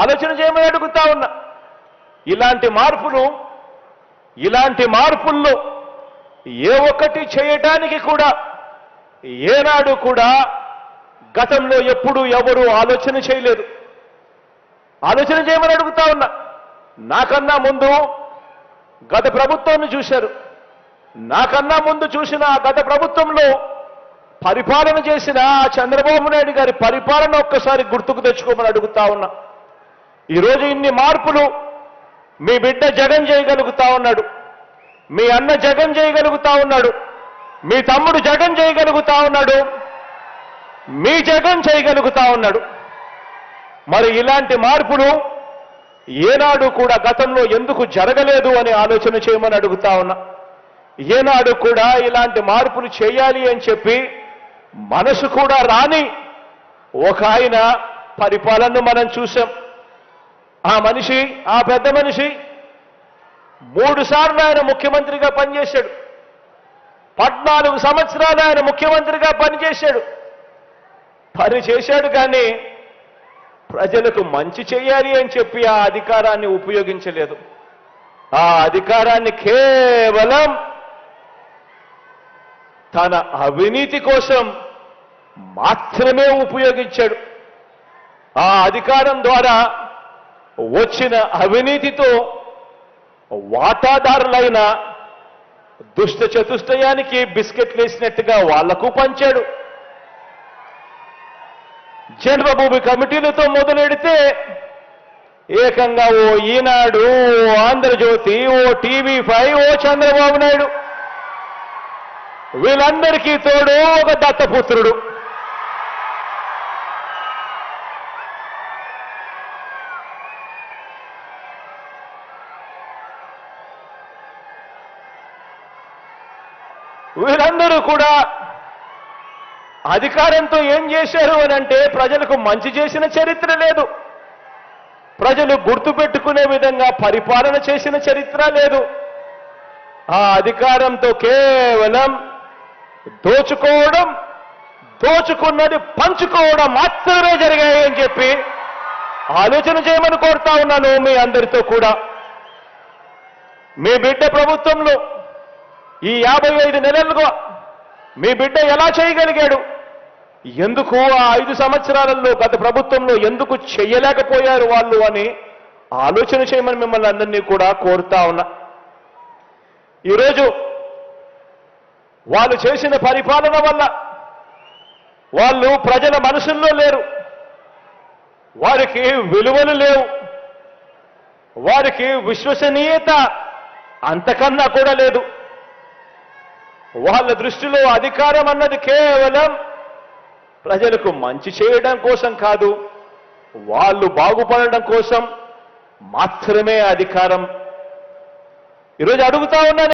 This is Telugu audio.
ఆలోచన చేయమని అడుగుతా ఉన్నా. ఇలాంటి మార్పుల్లో ఏ ఒక్కటి చేయటానికి కూడా ఏనాడు కూడా గతంలో ఎప్పుడు ఎవరు ఆలోచన చేయలేదు. ఆలోచన చేయమని అడుగుతా ఉన్నా. నాకన్నా ముందు గత ప్రభుత్వాన్ని చూశారు. నాకన్నా ముందు చూసిన గత ప్రభుత్వంలో పరిపాలన చేసిన చంద్రబాబు నాయుడు గారి పరిపాలన ఒక్కసారి గుర్తుకు తెచ్చుకోమని అడుగుతా ఉన్నా. ఈరోజు ఇన్ని మార్పులు మీ బిడ్డ జగన్ చేయగలుగుతా ఉన్నాడు, మీ అన్న జగన్ చేయగలుగుతా ఉన్నాడు, మీ తమ్ముడు జగన్ చేయగలుగుతా ఉన్నాడు, మీ జగన్ చేయగలుగుతా ఉన్నాడు. మరి ఇలాంటి మార్పులు ఏనాడు కూడా గతంలో ఎందుకు జరగలేదు అని ఆలోచన చేయమని అడుగుతా ఉన్నా. ఏనాడు కూడా ఇలాంటి మార్పులు చేయాలి అని చెప్పి మనసు కూడా రాని ఒక ఆయన పరిపాలనను మనం చూసాం. ఆ మనిషి, ఆ పెద్ద మనిషి 3 సార్లు ఆయన ముఖ్యమంత్రిగా పనిచేశాడు. 14 సంవత్సరాలు ఆయన ముఖ్యమంత్రిగా పనిచేశాడు కానీ ప్రజలకు మంచి చేయాలి అని చెప్పి ఆ అధికారాన్ని ఉపయోగించలేదు. ఆ అధికారాన్ని కేవలం తన అవినీతి కోసం మాత్రమే ఉపయోగించాడు. ఆ అధికారం ద్వారా వచ్చిన అవినీతితో వాటాదారులైన దుష్ట చతుష్టయానికి బిస్కెట్లు వేసినట్టుగా వాళ్లకు పంచాడు. జన్మభూమి కమిటీలతో మొదలెడితే ఏకంగా ఓ ఈనాడు, ఓ ఆంధ్రజ్యోతి, ఓ TV5, ఓ చంద్రబాబు నాయుడు, వీళ్ళందరికీ తోడు ఒక దత్తపుత్రుడు. వీళ్ళందరూ కూడా అధికారంతో ఏం చేశారు అని అంటే ప్రజలకు మంచి చేసిన చరిత్ర లేదు, ప్రజలు గుర్తుపెట్టుకునే విధంగా పరిపాలన చేసిన చరిత్ర లేదు. ఆ అధికారంతో కేవలం దోచుకోవడం, దోచుకున్నది పంచుకోవడం మాత్రమే జరిగాయి అని చెప్పి ఆలోచన చేయమని కోరుతా ఉన్నాను మీ అందరితో కూడా. మీ బిడ్డ ప్రభుత్వంలో ఈ 55 నెలలుగా మీ బిడ్డ ఎలా చేయగలిగాడు? ఎందుకు ఆ 5 సంవత్సరాలలో గత ప్రభుత్వంలో ఎందుకు చెయ్యలేకపోయారు వాళ్ళు అని ఆలోచన చేయమని మిమ్మల్ని అందరినీ కూడా కోరుతా ఉన్నా. ఈరోజు వాళ్ళు చేసిన పరిపాలన వల్ల వాళ్ళు ప్రజల మనసుల్లో లేరు, వారికి విలువలు లేవు, వారికి విశ్వసనీయత అంతకన్నా కూడా లేదు. వాళ్ళ దృష్టిలో అధికారం అన్నది కేవలం ప్రజలకు మంచి చేయడం కోసం కాదు, వాళ్ళు బాగుపడడం కోసం మాత్రమే అధికారం. ఈరోజు అడుగుతా ఉన్నాను.